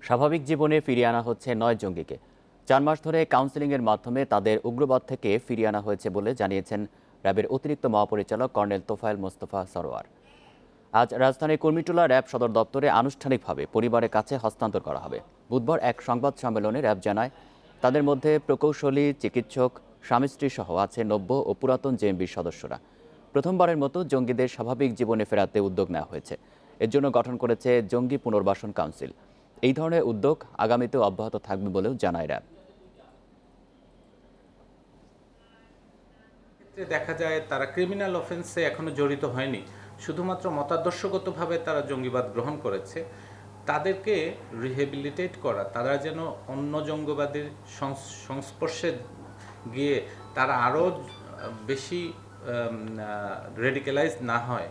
স্বাভাবিক জীবনে ফিরিয়ে আনা হচ্ছে ৯ জঙ্গিকে। ৪ মাস ধরে কাউন্সেলিংয়ের মাধ্যমে তাদের উগ্রবাদ থেকে ফিরিয়ে আনা হয়েছে বলে জানিয়েছেন র্যাবের অতিরিক্ত মহাপরিচালক কর্নেল তোফায়েল মোস্তফা সরোয়ার। আজ রাজধানীর কুর্মিটোলা র্যাব সদর দপ্তরে আনুষ্ঠানিকভাবে পরিবারের কাছে হস্তান্তর করা হবে। বুধবার এক সংবাদ সম্মেলনে র্যাব জানায়, তাদের মধ্যে প্রকৌশলী, চিকিৎসক, স্বামী স্ত্রী সহ আছে নব্য ও পুরাতন জেএমবির সদস্যরা। প্রথমবারের মতো জঙ্গিদের স্বাভাবিক জীবনে ফেরাতে উদ্যোগ নেওয়া হয়েছে। এর জন্য গঠন করেছে জঙ্গি পুনর্বাসন কাউন্সিল। এই ধরনের উদ্যোগ আগামীতেও অব্যাহত থাকবে বলেও জানায় র্যাব। ক্ষেত্রে দেখা যায় তারা ক্রিমিনাল অফেন্সে এখনো জড়িত হয়নি, শুধুমাত্র মতাদর্শগতভাবে তারা জঙ্গিবাদ গ্রহণ করেছে। তাদেরকে রিহেবিলিটেট করা, তারা যেন অন্য জঙ্গিবাদের সংস্পর্শে গিয়ে তারা আরও বেশি রেডিক্যালাইজ না হয়,